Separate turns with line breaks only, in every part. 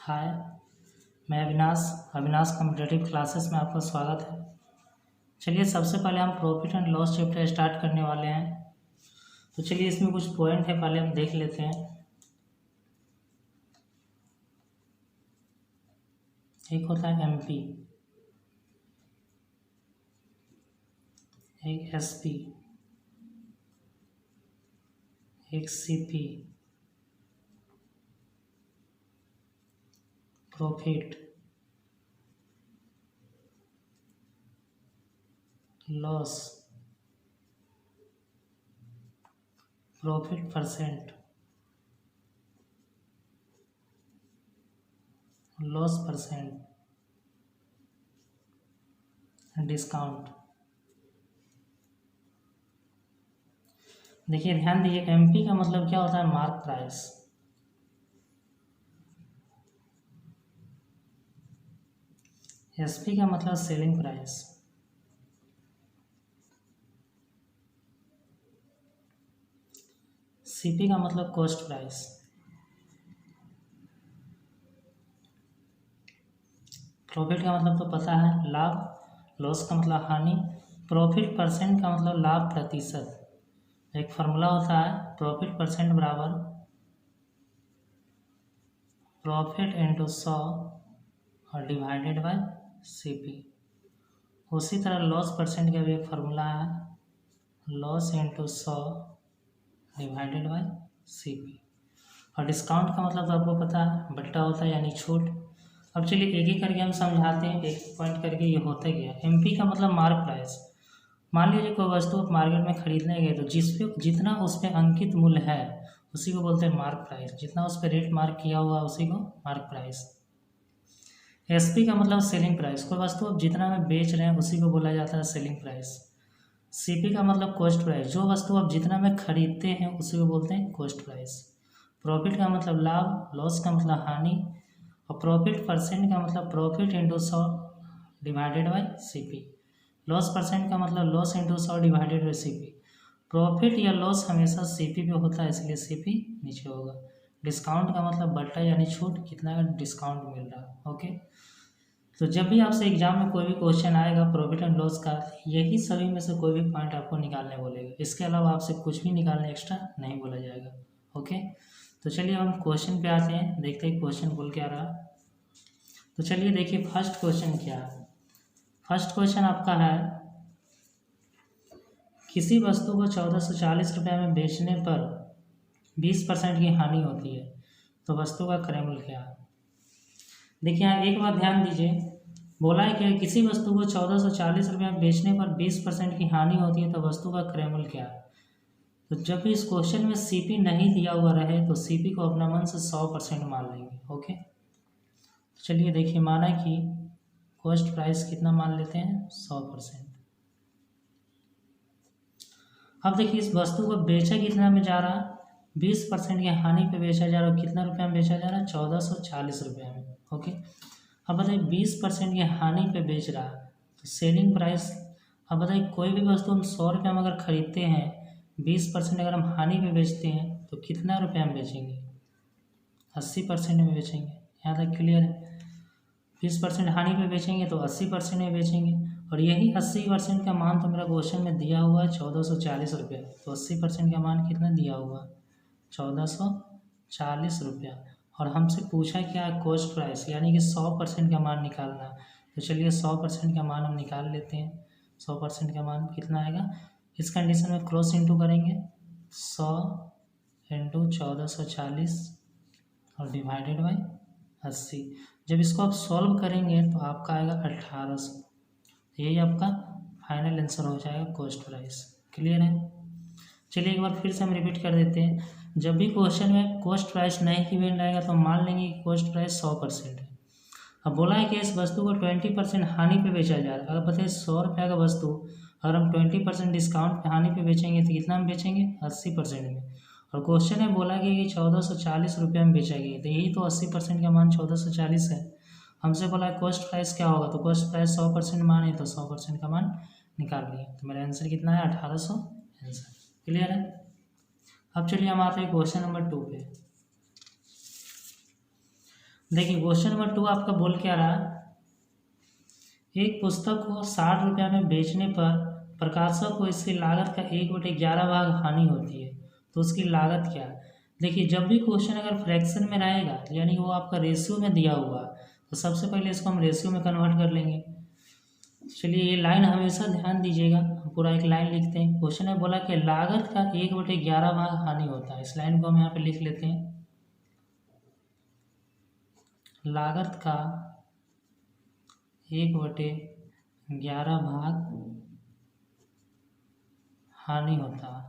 हाय, मैं Avinash Avinash competitive classes में आपका स्वागत है। चलिए सबसे पहले हम profit and loss chapter start करने वाले हैं। तो चलिए इसमें कुछ पॉइंट है, पहले हम देख लेते हैं। एक होता है एमपी, एक एसपी, एक CP, profit, loss, profit percent, loss percent, discount. देखिए ध्यान दीजिए, एमपी का मतलब क्या होता है? Mark price. एसपी का मतलब सेलिंग प्राइस। सीपी का मतलब कॉस्ट प्राइस। प्रॉफिट का मतलब तो पता है, लाभ। लॉस का मतलब हानि। प्रॉफिट परसेंट का मतलब लाभ प्रतिशत। एक फार्मूला होता है, प्रॉफिट परसेंट बराबर प्रॉफिट इंटू 100 और डिवाइडेड बाय सीपी। उसी तरह लॉस परसेंट का भी एक फार्मूला है, loss into 100 divided by CP. और डिस्काउंट का मतलब तो आपको पता है, बट्टा होता है यानी छूट। अब चलिए एक एक करके हम समझाते हैं, एक पॉइंट करके। ये होता क्या है? एमपी का मतलब मार्क प्राइस। मान लीजिए कोई वस्तु आप मार्केट में खरीदने गए, तो जिस पे जितना उस पर अंकित मूल्य है उसी को बोलते हैं मार्क प्राइस। जितना उस पर रेट मार्क किया हुआ उसी को मार्क प्राइस। एसपी का मतलब सेलिंग प्राइस। कोई वस्तु आप जितना में बेच रहे हैं उसी को बोला जाता है सेलिंग प्राइस। सीपी का मतलब कॉस्ट प्राइस। जो वस्तु आप जितना में खरीदते हैं उसी को बोलते हैं कॉस्ट प्राइस। प्रॉफिट का मतलब लाभ, लॉस का मतलब हानि, और प्रॉफिट परसेंट का मतलब profit into 100 divided by CP. Loss percent का मतलब loss into 100 divided by CP. Profit या लॉस हमेशा सीपी पे होता है, इसलिए सीपी नीचे होगा। डिस्काउंट का मतलब बट्टा यानी छूट, कितना का डिस्काउंट मिल रहा है। ओके, तो जब भी आपसे एग्जाम में कोई भी क्वेश्चन आएगा प्रॉफिट एंड लॉस का, यही सभी में से कोई भी पॉइंट आपको निकालने बोलेगा। इसके अलावा आपसे कुछ भी निकालने एक्स्ट्रा नहीं बोला जाएगा। ओके, तो चलिए हम क्वेश्चन पे आते हैं, देखते हैं क्वेश्चन बोल क्या रहा। तो चलिए देखिए फर्स्ट क्वेश्चन क्या है। फर्स्ट क्वेश्चन आपका है, किसी वस्तु को 1440 रुपये में बेचने पर 20% की हानि होती है, तो वस्तु का क्रय मूल्य क्या है? देखिए यहाँ एक बात ध्यान दीजिए, बोला है कि किसी वस्तु को 1440 रुपये में बेचने पर 20% की हानि होती है, तो वस्तु का क्रय मूल्य क्या है? तो जब भी इस क्वेश्चन में सीपी नहीं दिया हुआ रहे तो सीपी को अपना मन से 100% मान लेंगे। ओके, चलिए देखिए, माना कि कॉस्ट प्राइस कितना मान लेते हैं? 100%। अब देखिए इस वस्तु को बेचा कितना में जा रहा? 20% की हानि पे बेचा जा रहा है। कितना रुपये में बेचा जा रहा है? 1440 रुपये में। ओके, अब बताइए 20% की हानि पे बेच रहा है तो सेलिंग प्राइस। अब बताइए कोई भी वस्तु हम 100 रुपये में अगर खरीदते हैं, 20% अगर हम हानि पे बेचते हैं तो कितना रुपये में बेचेंगे? 80% में बेचेंगे। यहाँ तक क्लियर है? 20% हानि पे बेचेंगे तो 80% में बेचेंगे। और यही 80% का मान तो मेरा क्वेश्चन में दिया हुआ है 1440 रुपया। तो 80% का मान कितना दिया हुआ? 1440 रुपया। और हमसे पूछा क्या? कॉस्ट प्राइस, यानी कि 100% का मान निकालना। तो चलिए 100% का मान हम निकाल लेते हैं। 100% का मान कितना आएगा? इस कंडीशन में क्रॉस इंटू करेंगे, 100 इंटू 1440 और डिवाइडेड बाई 80। जब इसको आप सॉल्व करेंगे तो आपका आएगा 1800। यही आपका फाइनल आंसर हो जाएगा कॉस्ट प्राइस। क्लियर है? चलिए एक बार फिर से हम रिपीट कर देते हैं। जब भी क्वेश्चन में कॉस्ट प्राइस नहीं गिवन रहेगा तो मान लेंगे कि कॉस्ट प्राइस 100% है। अब बोला है कि इस वस्तु को 20% हानि पे बेचा जा रहा है। अगर बताइए 100 रुपये का वस्तु अगर हम 20% डिस्काउंट पे हानि पे बेचेंगे तो कितना में बेचेंगे? 80% में। और क्वेश्चन है बोला गया कि 1440 रुपये में बेचा गया, तो यही तो 80% का मान 1440 है। हमसे बोला है कॉस्ट प्राइस क्या होगा, तो कॉस्ट प्राइस 100% मान है तो 100% का मान निकाल लिए। तो मेरा आंसर कितना है? 1800 आंसर। क्लियर है? अब चलिए हम आते हैं क्वेश्चन नंबर 2 पे। देखिए क्वेश्चन नंबर 2 आपका बोल क्या रहा, एक पुस्तक को 60 रुपया में बेचने पर प्रकाशक को इसकी लागत का 1/11 भाग हानि होती है, तो उसकी लागत क्या है। देखिए जब भी क्वेश्चन अगर फ्रैक्शन में रहेगा यानी वो आपका रेशियो में दिया हुआ, तो सबसे पहले इसको हम रेशियो में कन्वर्ट कर लेंगे। चलिए ये लाइन हमेशा ध्यान दीजिएगा, हम पूरा एक लाइन लिखते हैं। क्वेश्चन में बोला कि लागत का 1/11 भाग हानि होता है, इस लाइन को हम यहाँ पे लिख लेते हैं। लागत का 1/11 भाग हानि होता है।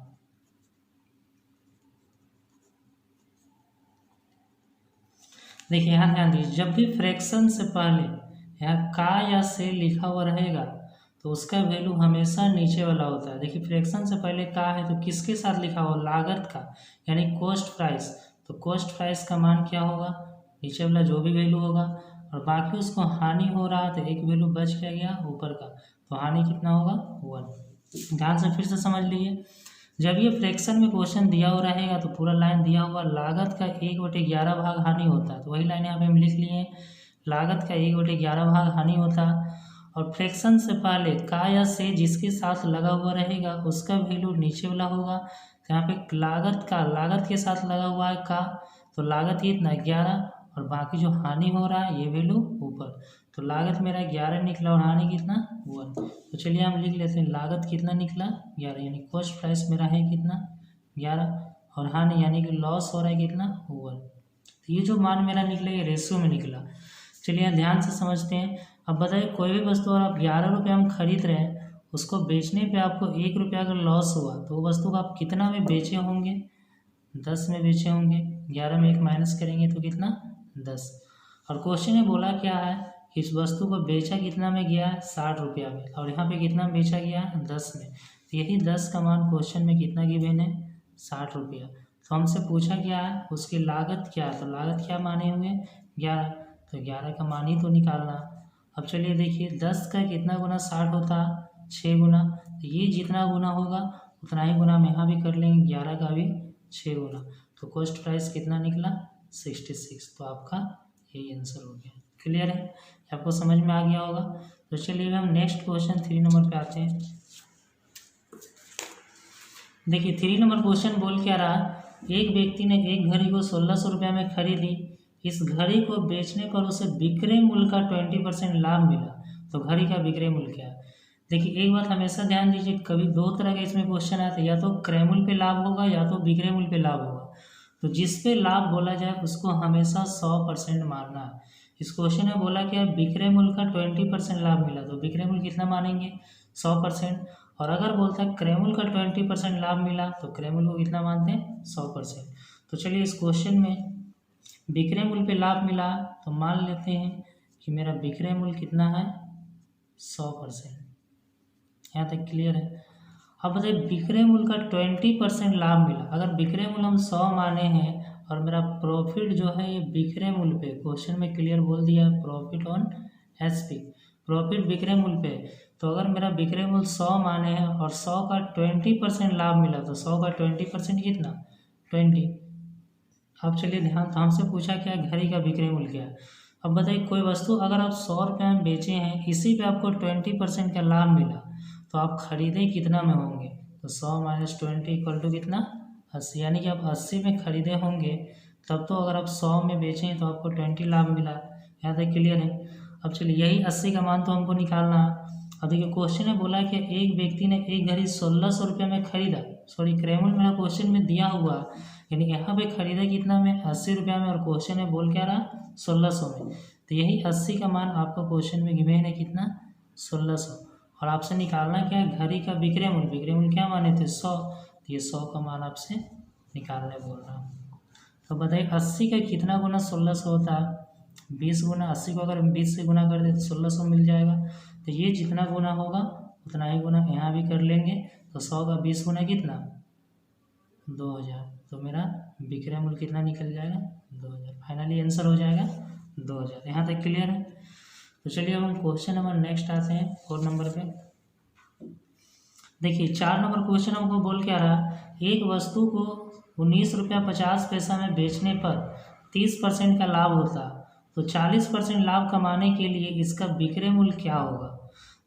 देखिए यहाँ ध्यान दीजिए, जब भी फ्रैक्शन से पहले यहाँ का या से लिखा हुआ रहेगा तो उसका वैल्यू हमेशा नीचे वाला होता है। देखिए फ्रैक्शन से पहले का है तो किसके साथ लिखा हुआ, लागत का यानी कॉस्ट प्राइस, तो कॉस्ट प्राइस का मान क्या होगा, नीचे वाला जो भी वैल्यू होगा, और बाकी उसको हानि हो रहा है तो एक वैल्यू बच क्या गया ऊपर का, तो हानि कितना होगा 1। ध्यान से फिर से समझ लीजिए, जब ये फ्रैक्शन में क्वेश्चन दिया हुआ रहेगा तो पूरा लाइन दिया हुआ लागत का 1/11 भाग हानि होता है, तो वही लाइन यहाँ पे हम लिख लिए, लागत का 1/11 भाग हानि होता है। और फ्रैक्शन से पहले का या से जिसके साथ लगा हुआ रहेगा उसका वैल्यू नीचे वाला होगा, तो यहाँ पे लागत के साथ लगा हुआ है का, तो लागत कितना 11, और बाकी जो हानि हो रहा है ये वैल्यू ऊपर, तो लागत मेरा 11 निकला और हानि कितना 1। तो चलिए हम लिख लेते हैं, लागत कितना निकला 11, यानी कॉस्ट प्राइस मेरा है कितना 11, और हानि यानी कि लॉस हो रहा है कितना 1। तो ये जो मान मेरा निकला ये रेशियो में निकला। चलिए ध्यान से समझते हैं। अब बताइए कोई भी वस्तु अगर आप 11 रुपये हम खरीद रहे हैं, उसको बेचने पे आपको 1 रुपया अगर लॉस हुआ तो वो वस्तु को आप कितना में बेचे होंगे, 10 में बेचे होंगे। 11 में 1 माइनस करेंगे तो कितना 10। और क्वेश्चन में बोला क्या है कि इस वस्तु को बेचा कितना में गया है 60 रुपया में, और यहाँ पे कितना बेचा गया है 10 में, तो यही 10 का मान क्वेश्चन में कितना गिवन है 60 रुपया। तो हमसे पूछा क्या है उसकी लागत क्या है, तो लागत क्या माने हुए 11, तो 11 का मान ही तो निकालना। अब चलिए देखिए 10 का कितना गुना 60 होता है 6 गुना, तो ये जितना गुना होगा उतना ही गुना हम यहाँ भी कर लेंगे, 11 का भी 6 गुना, तो कॉस्ट प्राइस कितना निकला 66। तो आपका यही आंसर हो गया। क्लियर है, आपको समझ में आ गया होगा। तो चलिए हम नेक्स्ट क्वेश्चन 3 नंबर पे आते हैं। देखिए 3 नंबर क्वेश्चन बोल क्या रहा, एक व्यक्ति ने एक घड़ी को 1600 रुपया में खरीदी, इस घड़ी को बेचने पर उसे विक्रय मूल्य का 20% लाभ मिला, तो घड़ी का विक्रय मूल्य क्या है। देखिए एक बात हमेशा ध्यान दीजिए, कभी दो तरह के इसमें क्वेश्चन आते हैं, या तो क्रय मूल्य पे लाभ होगा या तो विक्रय मूल्य पे लाभ होगा। तो जिस पे लाभ बोला जाए उसको हमेशा 100% मानना है। इस क्वेश्चन में बोला क्या विक्रय मूल्य का 20% लाभ मिला, तो विक्रय मूल्य कितना मानेंगे 100%। और अगर बोलता है क्रय मूल्य का 20% लाभ मिला तो क्रय मूल्य को कितना मानते हैं 100%। तो चलिए इस क्वेश्चन में विक्रय मूल्य पे लाभ मिला तो मान लेते हैं कि मेरा विक्रय मूल्य कितना है 100%। यहाँ तक क्लियर है। अब बताइए विक्रय मूल्य का 20% लाभ मिला, अगर विक्रय मूल्य हम 100 माने हैं और मेरा प्रॉफिट जो है ये विक्रय मूल्य पे, क्वेश्चन में क्लियर बोल दिया प्रॉफिट ऑन एसपी, प्रॉफिट विक्रय मूल्य पे, तो अगर मेरा विक्रय मूल्य 100 माने हैं और 100 का 20% लाभ मिला तो 100 का 20% कितना 20। अब चलिए ध्यान, तो हमसे पूछा क्या घड़ी का विक्रय मूल्य क्या है। अब बताइए कोई वस्तु अगर आप 100 रुपये में बेचे हैं, इसी पे आपको 20% का लाभ मिला, तो आप खरीदे कितना में होंगे, तो 100 माइनस 20 इक्वल टू कितना 80, यानी कि आप 80 में खरीदे होंगे तब तो अगर आप 100 में बेचें तो आपको 20 लाभ मिला। यहाँ तक क्लियर है। अब चलिए यही 80 का मान तो हमको निकालना है। अब देखिए क्वेश्चन में बोला कि एक व्यक्ति ने एक घड़ी 1600 रुपये में खरीदा, सॉरी क्रय मूल्य मेरा क्वेश्चन में दिया हुआ, यानी यहाँ पे खरीदा कितना में 80 रुपया में, और क्वेश्चन में बोल क्या रहा 1600 में, तो यही 80 का मान आपका क्वेश्चन में गिवन है कितना 1600। और आपसे निकालना क्या है घड़ी का विक्रय मूल्य, विक्रय मूल्य क्या माने थे 100, तो ये 100 का मान आपसे निकालने बोल रहा हूँ। तो बताइए 80 का कितना गुना 1600 होता है 20 गुना, 80 को अगर 20 से गुना कर दे तो 1600 मिल जाएगा, तो ये जितना गुना होगा उतना ही गुना यहाँ भी कर लेंगे, तो 100 का 20 गुना कितना 2000, तो मेरा विक्रय मूल्य कितना निकल जाएगा 2000, फाइनली आंसर हो जाएगा 2000। यहाँ तक क्लियर है। तो चलिए अब हम क्वेश्चन नंबर नेक्स्ट आते हैं 4 नंबर पे। देखिए 4 नंबर क्वेश्चन हमको बोल क्या रहा, एक वस्तु को 19 रुपया 50 पैसा में बेचने पर 30% का लाभ होता, तो 40% लाभ कमाने के लिए इसका विक्रय मूल्य क्या होगा।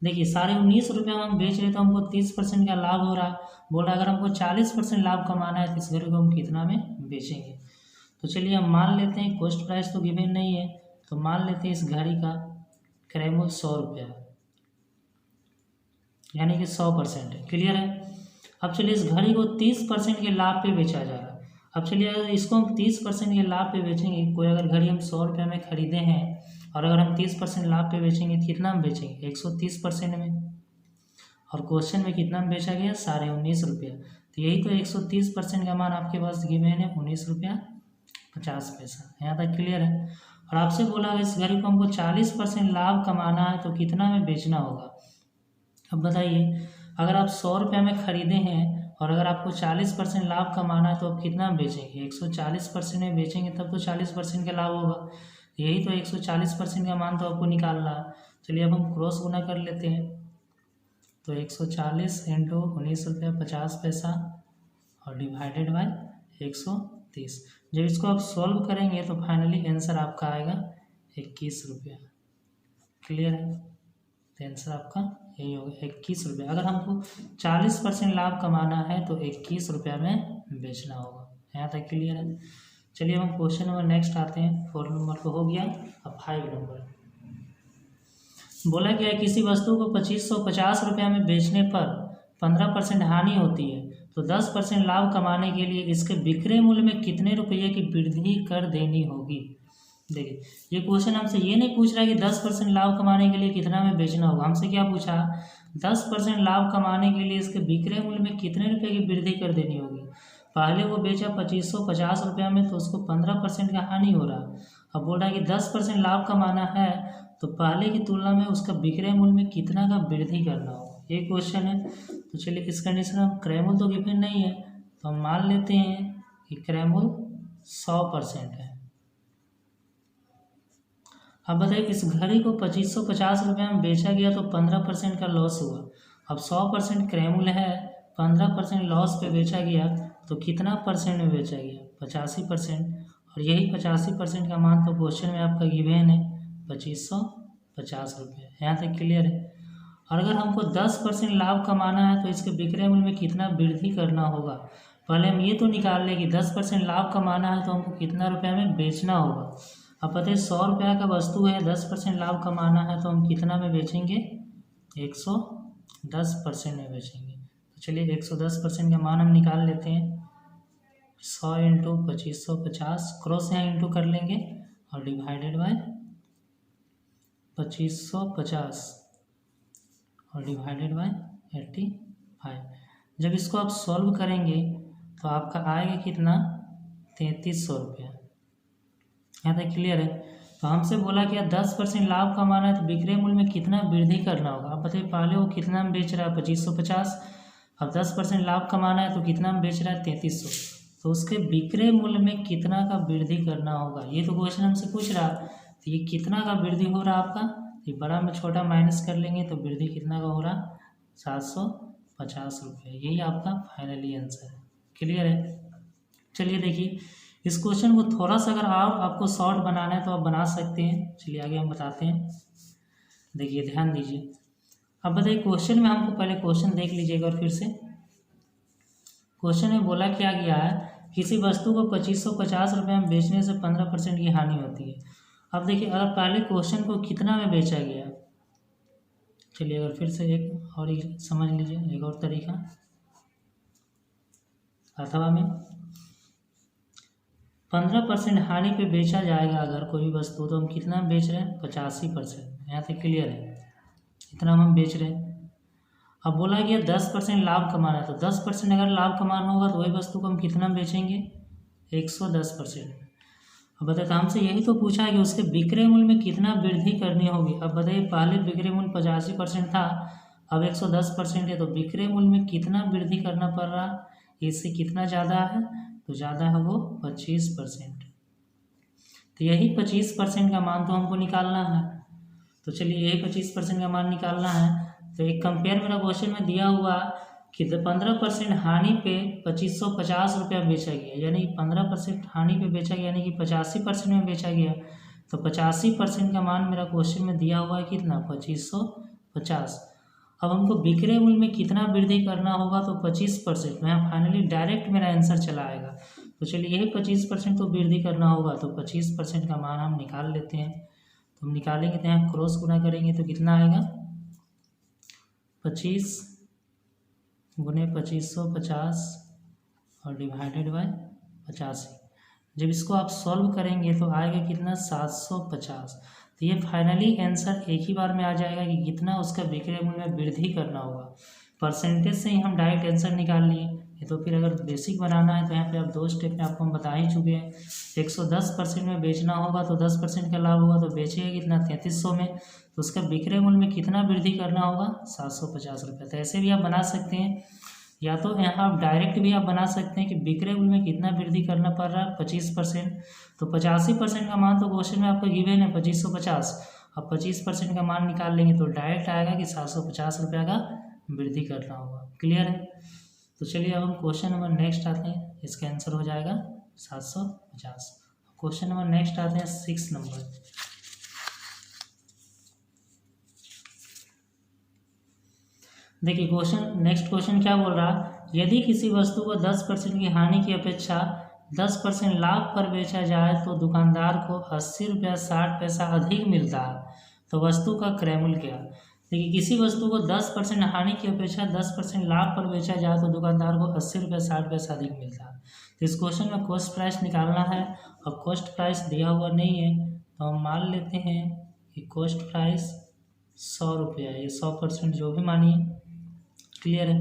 देखिए साढ़े 19 रुपये हम बेच रहे तो हमको 30% का लाभ हो रहा। बोल रहा अगर हमको 40% लाभ कमाना है तो इस घड़ी को हम कितना में बेचेंगे। तो चलिए हम मान लेते हैं, कॉस्ट प्राइस तो गिवन नहीं है, तो मान लेते हैं इस घड़ी का क्रय मूल्य 100 रुपया है, यानी कि 100% है। क्लियर है। अब चलिए इस घड़ी को 30% के लाभ पे बेचा जा रहा है। अब चलिए अगर इसको हम 30% के लाभ पे बेचेंगे, कोई अगर घड़ी हम 100 रुपये में खरीदे हैं और अगर हम 30% लाभ पे बेचेंगे तो कितना में बेचेंगे, 130% में। और क्वेश्चन में कितना में बेचा गया, साढ़े 19 रुपया। तो यही तो 130% का मान आपके पास गिवन है 19 रुपया 50 पैसा। यहाँ तक क्लियर है। और आपसे बोला इस घड़ी को हमको 40% लाभ कमाना है तो कितना में बेचना होगा। अब बताइए अगर आप 100 रुपये में खरीदे हैं और अगर आपको 40% लाभ कमाना है तो आप कितना में बेचेंगे, 140% में बेचेंगे तब तो 40% का लाभ होगा। यही तो 140% का मान तो आपको निकालना है। चलिए अब हम क्रॉस गुना कर लेते हैं। तो 140 इंटू 19 रुपया 50 पैसा और डिवाइडेड बाय 130। जब इसको आप सॉल्व करेंगे तो फाइनली आंसर आपका आएगा 21 रुपया। क्लियर है। तो आंसर आपका यही होगा 21 रुपया। अगर हमको 40% लाभ कमाना है तो 21 रुपया में बेचना होगा। यहाँ तक क्लियर है। चलिए हम क्वेश्चन नंबर नेक्स्ट आते हैं। 4 नंबर तो हो गया। अब 5 नंबर बोला गया है किसी वस्तु को 2550 रुपया में बेचने पर 15% हानि होती है तो 10% लाभ कमाने के लिए इसके विक्रय मूल्य में कितने रुपये की वृद्धि कर देनी होगी। देखिए ये क्वेश्चन हमसे ये नहीं पूछ रहा है कि 10% लाभ कमाने के लिए कितना में बेचना होगा। हमसे क्या पूछा, 10% लाभ कमाने के लिए इसके विक्रय मूल्य में कितने रुपये की वृद्धि कर देनी होगी। पहले वो बेचा 2550 रुपया में तो उसको 15% का हानि हो रहा। अब बोल रहा है कि 10% लाभ कमाना है तो पहले की तुलना में उसका विक्रय मूल्य में कितना का वृद्धि करना होगा। ये क्वेश्चन है। तो चलिए इस कंडीशन में क्रय मूल्य तो गिवन नहीं है तो हम मान लेते हैं कि क्रय मूल्य 100% है। अब बताइए इस घड़ी को 2550 रुपये में बेचा गया तो 15% का लॉस हुआ। अब 100% क्रय मूल्य है, 15% लॉस पे बेचा गया तो कितना परसेंट में बेचा गया, 85%। और यही 85% का मान तो क्वेश्चन में आपका गिवन है 2550 रुपये। यहाँ तक क्लियर है। और अगर हमको 10% लाभ कमाना है तो इसके विक्रय मूल्य में कितना वृद्धि करना होगा। पहले हम ये तो निकाल लें कि 10% लाभ कमाना है तो हमको कितना रुपया में बेचना होगा। अब पता है 100 रुपया का वस्तु है, 10% लाभ कमाना है तो हम कितना में बेचेंगे, 110% में बेचेंगे। तो चलिए 110% का मान हम निकाल लेते हैं। 100 इंटू 2550 क्रॉस यहाँ इंटू कर लेंगे और डिवाइडेड बाय 2550 और डिवाइडेड बाय 85। जब इसको आप सॉल्व करेंगे तो आपका आएगा कितना, 3300 रुपया। यहाँ तक क्लियर है। तो हमसे बोला कि 10% लाभ कमाना है तो विक्रय मूल्य में कितना वृद्धि करना होगा। अब बताइए पहले वो कितना में बेच रहा है, 2550। अब 10% लाभ कमाना है तो कितना में बेच रहा है, 3300। तो उसके विक्रय मूल्य में कितना का वृद्धि करना होगा। ये तो क्वेश्चन हमसे पूछ रहा। तो ये कितना का वृद्धि हो रहा आपका, ये बड़ा में छोटा माइनस कर लेंगे तो वृद्धि कितना का हो रहा, 750 रुपये। यही आपका फाइनली आंसर है। क्लियर है। चलिए देखिए इस क्वेश्चन को थोड़ा सा अगर आपको शॉर्ट बनाना है तो आप बना सकते हैं। चलिए आगे हम बताते हैं। देखिए ध्यान दीजिए। अब बताइए क्वेश्चन में हमको पहले क्वेश्चन देख लीजिएगा और फिर से क्वेश्चन में बोला क्या गया है, किसी वस्तु को 2550 रुपये में बेचने से 15% की हानि होती है। अब देखिए अगर पहले क्वेश्चन को कितना में बेचा गया, चलिए अगर फिर से एक और समझ लीजिए एक और तरीका, अथवा में 15% हानि पे बेचा जाएगा अगर कोई भी वस्तु तो हम कितना बेच रहे हैं, 85%। यहाँ तक क्लियर है, इतना हम बेच रहे हैं। अब बोला गया 10% लाभ कमाना है तो 10% अगर लाभ कमाना होगा तो वही वस्तु को हम कितना बेचेंगे, 110%। अब बताइए तो हमसे यही तो पूछा है कि उसके विक्रय मूल्य में कितना वृद्धि करनी होगी। अब बताइए पहले विक्रय मूल्य 85% था, अब 110% है तो विक्रय मूल्य में कितना वृद्धि करना पड़ रहा, इससे कितना ज़्यादा है तो ज़्यादा है वो 25%। तो यही 25% का मान तो हमको निकालना है। तो चलिए यही 25% का मान निकालना है। तो एक कंपेयर मेरा क्वेश्चन में दिया हुआ कि 15% हानि पे 2550 रुपया बेचा गया, यानी 15% हानि पे बेचा गया, यानी कि 85% में बेचा गया। तो 85% का मान मेरा क्वेश्चन में दिया हुआ है कितना 2550। अब हमको विक्रय मूल्य में कितना वृद्धि करना होगा तो 25%। यहाँ फाइनली डायरेक्ट मेरा आंसर चला आएगा। तो चलिए यही 25% तो वृद्धि करना होगा, तो 25% का मान हम निकाल लेते हैं। तो हम निकालेंगे तो यहाँ क्रॉस गुना करेंगे तो कितना आएगा 25 गुने 2550 और डिवाइडेड बाय 85। जब इसको आप सॉल्व करेंगे तो आएगा कितना 750। तो ये फाइनली आंसर एक ही बार में आ जाएगा कि कितना उसका विक्रय मूल्य में वृद्धि करना होगा। परसेंटेज से ही हम डायरेक्ट आंसर निकाल लिए। ये तो फिर अगर बेसिक बनाना है तो यहाँ पे आप 2 स्टेप में आपको हम बता ही चुके हैं। 110% में बेचना होगा तो 10% का लाभ होगा, तो बेचेगा कितना 3300 में, तो उसका विक्रय मूल्य में कितना वृद्धि करना होगा 750 रुपये। तो ऐसे भी आप बना सकते हैं, या तो यहाँ आप डायरेक्ट भी आप बना सकते हैं कि विक्रय मूल्य में कितना वृद्धि करना पड़ रहा है 25%। तो 85% का मान तो क्वेश्चन में आपको गिवन है 2550। अब 25% का मान निकाल लेंगे तो डायरेक्ट आएगा कि 750 रुपये का वृद्धि करना होगा। क्लियर है? तो चलिए अब हम क्वेश्चन नंबर नेक्स्ट आते हैं। इसका आंसर हो जाएगा 750। क्वेश्चन नंबर नेक्स्ट आते हैं 6 नंबर। देखिए नेक्स्ट क्वेश्चन क्या बोल रहा है, यदि किसी वस्तु को 10% की हानि की अपेक्षा 10% लाभ पर बेचा जाए तो दुकानदार को 80 रुपया 60 पैसा अधिक मिलता है, तो वस्तु का क्रय मूल्य क्या। देखिए किसी वस्तु को 10% हानि की अपेक्षा 10% लाभ पर बेचा जाए तो दुकानदार को 80 रुपया 60 पैसा अधिक मिलता है। तो इस क्वेश्चन में कॉस्ट प्राइस निकालना है, और कॉस्ट प्राइस दिया हुआ नहीं है तो हम मान लेते हैं कि कॉस्ट प्राइस 100 रुपया, ये 100% जो भी मानिए। क्लियर है?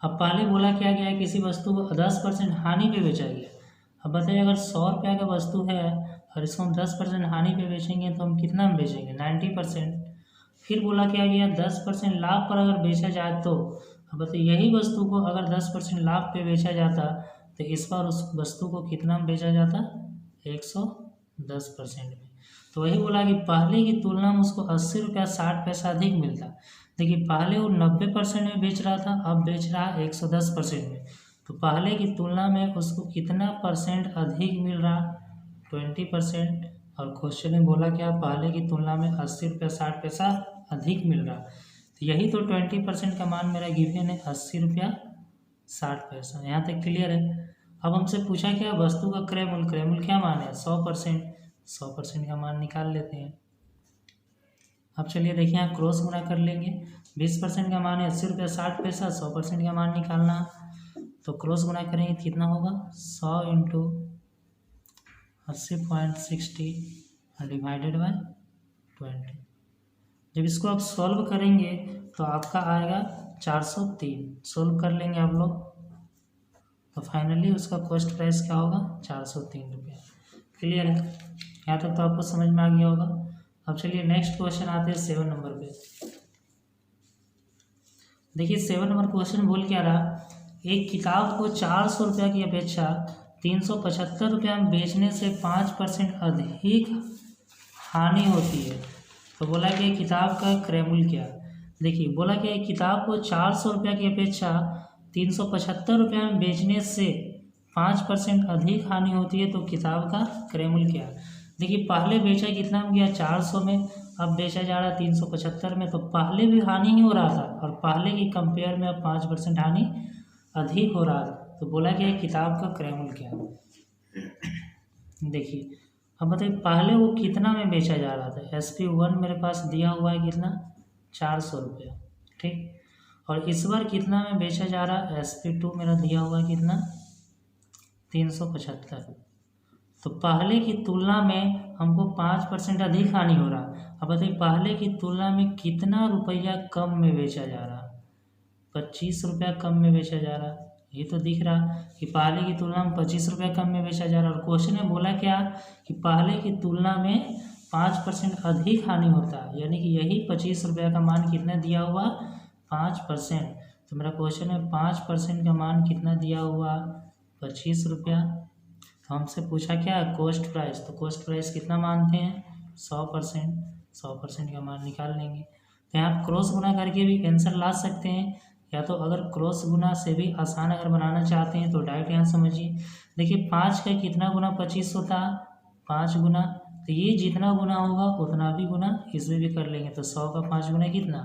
अब पहले बोला क्या गया है, किसी वस्तु को 10% हानि पे बेचा गया। अब बताइए अगर 100 रुपया का वस्तु है और इसको हम 10% हानि पे बेचेंगे तो हम कितना में बेचेंगे 90%। फिर बोला क्या गया 10% लाभ पर अगर बेचा जाए तो। अब बताइए यही वस्तु को अगर 10% लाभ पे बेचा जाता तो इस बार उस वस्तु को कितना में बेचा जाता 110% में। तो वही बोला कि पहले की तुलना में उसको 80 रुपया 60 पैसा अधिक मिलता। देखिए पहले वो 90% में बेच रहा था, अब बेच रहा है 110% में। तो पहले की तुलना में उसको कितना परसेंट अधिक मिल रहा 20%। और क्वेश्चन में बोला क्या पहले की तुलना में 80 रुपया 60 पैसा अधिक मिल रहा। तो यही तो 20% का मान मेरा गिवन है 80 रुपया 60 पैसा। यहाँ तक क्लियर है? अब हमसे पूछा क्या वस्तु का क्रय मूल्य क्या मान है 100%। 100% का मान निकाल लेते हैं। अब चलिए देखिए यहाँ क्रॉस गुना कर लेंगे। 20% का मान है 80 रुपया 60 पैसा, 100% का मान निकालना, तो क्रॉस गुना करेंगे कितना होगा 100 इंटू 80.60 डिवाइडेड बाय 20। जब इसको आप सॉल्व करेंगे तो आपका आएगा 403। सॉल्व कर लेंगे आप लोग तो फाइनली उसका कॉस्ट प्राइस क्या होगा 403 रुपया। क्लियर है? यहाँ तक तो आपको समझ में आ गया होगा। अब चलिए नेक्स्ट क्वेश्चन आते हैं 7 नंबर पे। देखिए 7 नंबर क्वेश्चन बोल क्या रहा, एक किताब को 400 रुपया की अपेक्षा 375 रुपया में बेचने से 5% अधिक हानि होती है, तो बोला कि किताब का क्रय मूल्य क्या। देखिए बोला कि किताब को 400 रुपया की अपेक्षा 375 रुपया में बेचने से 5% अधिक हानि होती है, तो किताब का क्रय मूल्य क्या। देखिए पहले बेचा कितना में गया 400 में, अब बेचा जा रहा है 375 में, तो पहले भी हानि ही हो रहा था और पहले की कंपेयर में अब 5% हानि अधिक हो रहा था। तो बोला कि किताब का क्रय मूल्य क्या। देखिए अब बताइए पहले वो कितना में बेचा जा रहा था। SP1 मेरे पास दिया हुआ है कितना 400 रुपया, ठीक। और इस बार कितना में बेचा जा रहा है SP2 मेरा दिया हुआ है कितना 375। तो पहले की तुलना में हमको 5% अधिक हानि हो रहा। अब बताइए पहले की तुलना में कितना रुपया कम में बेचा जा रहा, 25 रुपया कम में बेचा जा रहा। ये तो दिख रहा कि पहले की तुलना में 25 रुपया कम में बेचा जा रहा। और क्वेश्चन में बोला क्या कि पहले की तुलना में 5% अधिक हानि होता है, यानी कि यही 25 रुपया का मान कितना दिया हुआ 5%। तो मेरा क्वेश्चन में 5% का मान कितना दिया हुआ 25 रुपया। तो हमसे पूछा क्या कॉस्ट प्राइस, तो कॉस्ट प्राइस कितना मानते हैं 100%। 100% का मान निकाल लेंगे। तो यहाँ क्रॉस गुना करके भी आंसर ला सकते हैं, या तो अगर क्रॉस गुना से भी आसान अगर बनाना चाहते हैं तो डायरेक्ट यहाँ समझिए। देखिए 5 का कितना गुना 25 होता है 5 गुना तो ये जितना गुना होगा उतना भी गुना इसमें भी कर लेंगे, तो 100 का 5 गुना कितना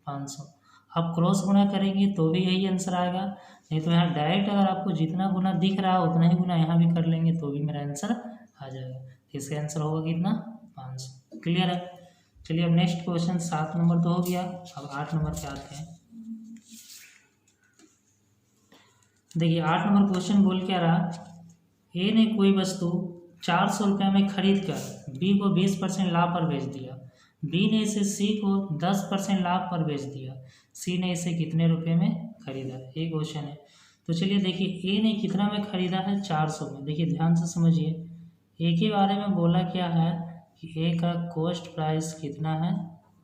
500। अब क्रॉस गुना करेंगे तो भी यही आंसर आएगा, नहीं तो यहाँ डायरेक्ट अगर आपको जितना गुना दिख रहा है उतना ही गुना यहाँ भी कर लेंगे तो भी मेरा आंसर आ जाएगा। इसका आंसर होगा कितना 500। क्लियर है। चलिए अब नेक्स्ट क्वेश्चन 7 नंबर तो हो गया, अब 8 नंबर पे आते हैं। देखिए 8 नंबर क्वेश्चन बोल क्या रहा, ए ने कोई वस्तु 400 रुपये में खरीद कर बी को 20% लाभ पर बेच दिया, बी ने इसे सी को 10% लाभ पर बेच दिया, सी ने इसे कितने रुपए में खरीदा, ये क्वेश्चन है। तो चलिए देखिए ए ने कितना में खरीदा है 400 में। देखिए ध्यान से समझिए, ए के बारे में बोला क्या है कि ए का कॉस्ट प्राइस कितना है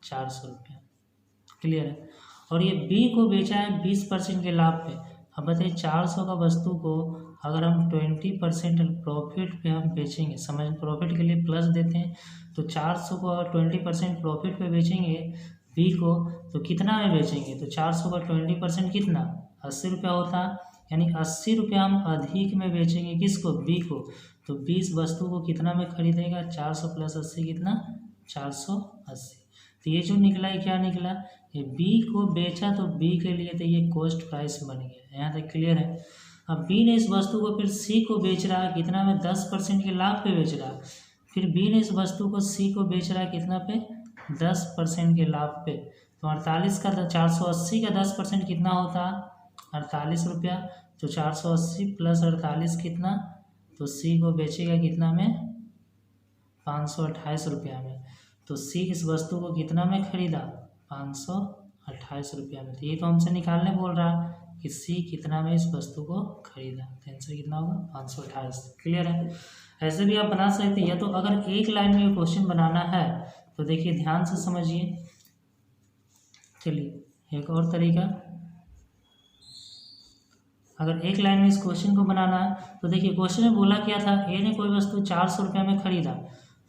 400 रुपये। क्लियर है। और ये बी को बेचा है 20% के लाभ पे। अब बताइए 400 का वस्तु को अगर हम 20% प्रॉफिट पे हम बेचेंगे, समझ प्रॉफिट के लिए प्लस देते हैं, तो 400 को अगर 20% प्रॉफिट पे बेचेंगे बी को तो कितना में बेचेंगे, तो 400 का 20% कितना 80 रुपया होता, यानी 80 रुपया हम अधिक में बेचेंगे किसको बी को, तो 20 वस्तु को कितना में खरीदेगा 400 प्लस 80 कितना 480। तो ये जो निकला है क्या निकला, ये बी को बेचा तो बी के लिए तो ये कॉस्ट प्राइस बन गया। यहाँ तक क्लियर है। अब बी ने इस वस्तु को फिर सी को बेच रहा है कितना में 10% के लाभ पे बेच रहा है, फिर बी ने इस वस्तु को सी को बेच रहा है कितना पे 10% के लाभ पे, तो 48 का 480 का 10% कितना होता 48 रुपया, तो 480 प्लस 48 कितना, तो सी को बेचेगा कितना में 528 रुपया में, तो सी इस वस्तु को कितना में खरीदा 528 रुपया में। तो ये तो हमसे निकालने बोल रहा कि सी कितना में इस वस्तु को खरीदा, तो आंसर कितना होगा 528। क्लियर है। ऐसे भी आप बना सकते हैं, या तो अगर एक लाइन में क्वेश्चन बनाना है तो देखिए ध्यान से समझिए। चलिए एक और तरीका, अगर एक लाइन में इस क्वेश्चन को बनाना है तो देखिए क्वेश्चन में बोला क्या था, ए ने कोई वस्तु 400 रुपये में खरीदा,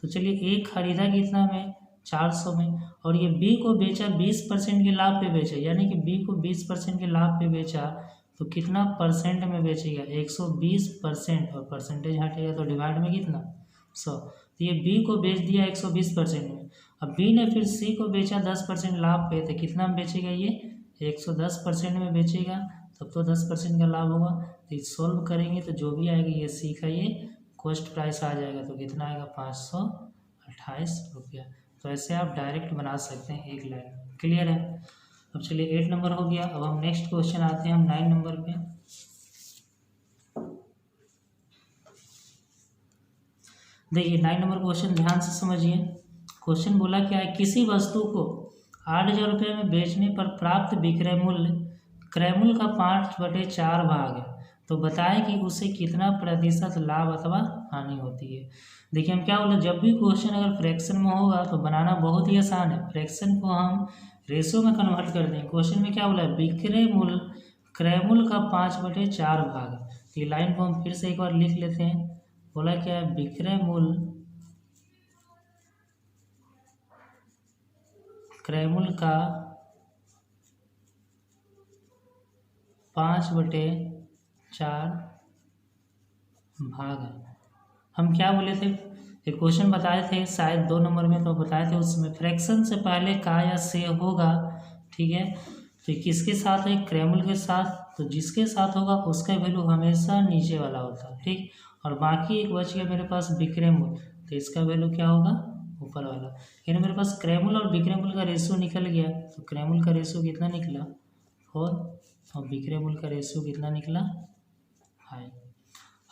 तो चलिए ए खरीदा कितना में 400 में, और ये बी को बेचा 20% के लाभ पे बेचा, यानी कि बी को 20% के लाभ पे बेचा तो कितना परसेंट में बेचेगा 120%, और परसेंटेज हटेगा तो डिवाइड में कितना 100, तो ये बी को बेच दिया 120% में। अब बी ने फिर सी को बेचा 10% लाभ पे, तो कितना में बेचेगा ये 110% में बेचेगा, तब तो 10% का लाभ होगा। तो सॉल्व करेंगे तो जो भी आएगा ये सी का ये कॉस्ट प्राइस आ जाएगा, तो कितना आएगा 528 रुपया। तो ऐसे आप डायरेक्ट बना सकते हैं एक लाइन। क्लियर है। अब चलिए 8 नंबर हो गया, अब हम नेक्स्ट क्वेश्चन आते हैं हम 9 नंबर पे। देखिए 9 नंबर क्वेश्चन ध्यान से समझिए। क्वेश्चन बोला क्या है, किसी वस्तु को 8,000 रुपये में बेचने पर प्राप्त विक्रय मूल्य क्रय मूल्य का 5/4 भाग है, तो बताएं कि उसे कितना प्रतिशत लाभ अथवा हानि होती है। देखिए हम क्या बोले, जब भी क्वेश्चन अगर फ्रैक्शन में होगा तो बनाना बहुत ही आसान है। फ्रैक्शन को हम रेशो में कन्वर्ट कर दें। क्वेश्चन में क्या बोला है, विक्रय मूल्य क्रय मूल्य का 5/4 भाग। तो ये लाइन को हम फिर से एक बार लिख लेते हैं। बोला क्या है, विक्रय मूल्य क्रय मूल्य का 5/4 भाग है। हम क्या बोले थे, एक क्वेश्चन बताए थे शायद 2 नंबर में, तो बताए थे उसमें फ्रैक्शन से पहले का या से होगा, ठीक है। तो किसके साथ है, क्रय मूल्य के साथ, तो जिसके साथ होगा उसका वैल्यू हमेशा नीचे वाला होता है, ठीक। और बाकी एक बच गया मेरे पास विक्रय मूल्य, तो इसका वैल्यू क्या होगा ऊपर वाला। यानी मेरे पास क्रय मूल्य और विक्रय मूल्य का रेशियो निकल गया, तो क्रय मूल्य का रेशियो कितना निकला 4 और विक्रय मूल्य का रेशियो कितना निकला 5।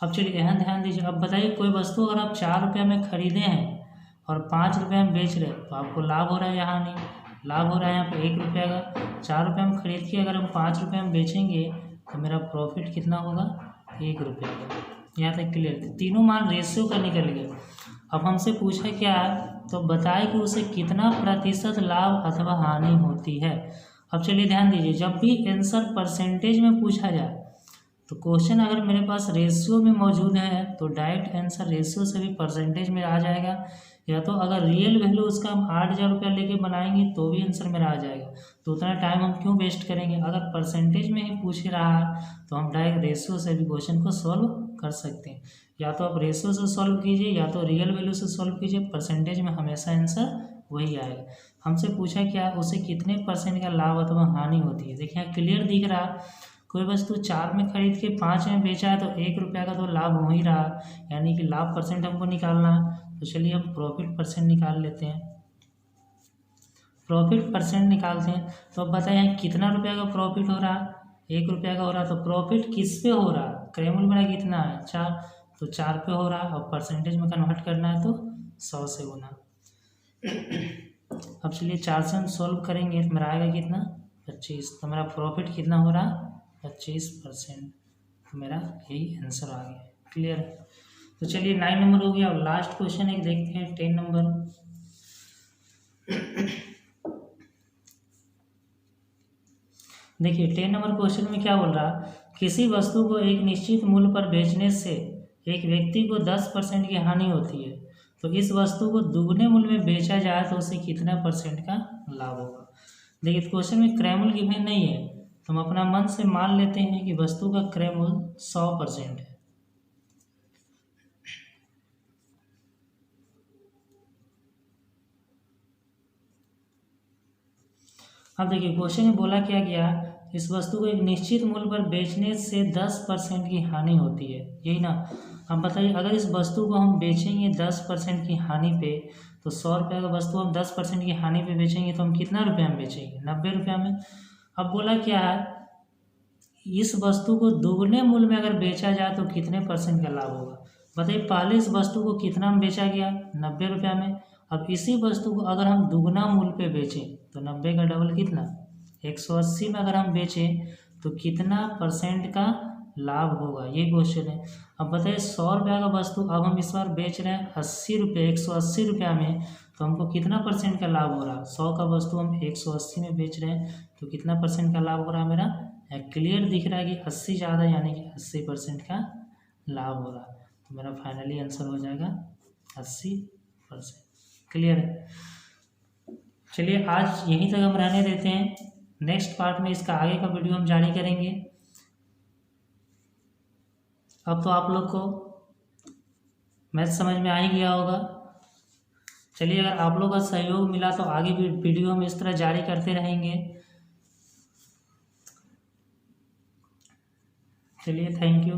अब चलिए यहाँ ध्यान दीजिए। अब बताइए कोई वस्तु अगर आप 4 रुपये में खरीदे हैं और 5 रुपये में बेच रहे हैं, तो आपको लाभ हो रहा है, यहाँ नहीं लाभ हो रहा है, यहाँ पे 1 रुपये का 4 रुपये में खरीद के अगर हम 5 रुपये में बेचेंगे तो मेरा प्रॉफिट कितना होगा 1 रुपये का। यहाँ तक क्लियर थे। तीनों मान रेशियो का निकल गया। अब हमसे पूछा क्या है, तो बताए कि उसे कितना प्रतिशत लाभ अथवा हानि होती है। अब चलिए ध्यान दीजिए, जब भी आंसर परसेंटेज में पूछा जाए तो क्वेश्चन अगर मेरे पास रेशियो में मौजूद है तो डायरेक्ट आंसर रेशियो से भी परसेंटेज में आ जाएगा, या तो अगर रियल वैल्यू उसका हम 8,000 रुपया लेके बनाएंगे तो भी आंसर मेरा आ जाएगा। तो उतना टाइम हम क्यों वेस्ट करेंगे, अगर परसेंटेज में ही पूछ रहा है तो हम डायरेक्ट रेशियो से भी क्वेश्चन को सॉल्व कर सकते हैं। या तो आप रेशो से सॉल्व कीजिए या तो रियल वैल्यू से सॉल्व कीजिए, परसेंटेज में हमेशा आंसर वही आएगा। हमसे पूछा क्या, उसे कितने % का लाभ अथवा हानि होती है। देखिए यहाँ क्लियर दिख रहा, कोई वस्तु 4 में खरीद के 5 में बेचा है तो 1 रुपया का तो लाभ हो ही रहा, यानी कि लाभ % हमको निकालना है। तो चलिए हम प्रॉफिट % निकाल लेते हैं। प्रॉफिट % निकालते हैं तो अब बताएं कितना रुपया का प्रॉफिट हो रहा, 1 रुपया का हो रहा। तो प्रॉफिट किस पे हो रहा, क्रयमूल्य बड़ा कितना है 4, तो 4 पे हो रहा। और परसेंटेज में कन्वर्ट करना है तो 100 से गुना। अब चलिए 4 से हम सॉल्व करेंगे तो मेरा आएगा कितना 25। तो मेरा प्रॉफिट कितना हो रहा 25%। तो मेरा यही आंसर आ गया। क्लियर। तो चलिए 9 नंबर हो गया। अब लास्ट क्वेश्चन एक देखते हैं 10 नंबर। देखिए 10 नंबर क्वेश्चन में क्या बोल रहा, किसी वस्तु को एक निश्चित मूल्य पर बेचने से एक व्यक्ति को 10% की हानि होती है, तो इस वस्तु को दुगने मूल्य में बेचा जाए तो उसे कितना % का लाभ होगा। देखिए क्वेश्चन में क्रय मूल्य गिवन नहीं है, तो हम अपना मन से मान लेते हैं कि वस्तु का क्रय मूल्य 100% है। अब देखिए क्वेश्चन में बोला क्या गया, इस वस्तु को एक निश्चित मूल्य पर बेचने से 10% की हानि होती है, यही ना। अब बताइए अगर इस वस्तु को हम बेचेंगे 10% की हानि पे, तो 100 रुपये का वस्तु हम 10% की हानि पे बेचेंगे तो हम कितना रुपये में बेचेंगे 90 रुपया में। अब बोला क्या है, इस वस्तु को दुगने मूल्य में अगर बेचा जाए तो कितने % का लाभ होगा। बताइए पहले इस वस्तु को कितना में बेचा गया 90 रुपया में। अब इसी वस्तु को अगर हम दुगना मूल्य पे बेचें तो 90 का डबल कितना 180 में अगर हम बेचें तो कितना % का लाभ होगा, ये क्वेश्चन है। अब बताइए 100 रुपया का वस्तु अब हम इस बार बेच रहे हैं 80 रुपये 180 रुपया में, तो हमको कितना % का लाभ हो रहा। 100 का वस्तु हम 180 में बेच रहे हैं तो कितना % का लाभ हो रहा मेरा, क्लियर दिख रहा है कि 80 ज़्यादा यानी कि 80% का लाभ हो रहा। तो मेरा फाइनली आंसर हो जाएगा 80%। क्लियर है। चलिए आज यहीं तक हम रहने देते हैं, नेक्स्ट पार्ट में इसका आगे का वीडियो हम जारी करेंगे। अब तो आप लोग को मैथ समझ में आ ही गया होगा। चलिए अगर आप लोग का सहयोग मिला तो आगे भी वीडियो हम इस तरह जारी करते रहेंगे। चलिए थैंक यू।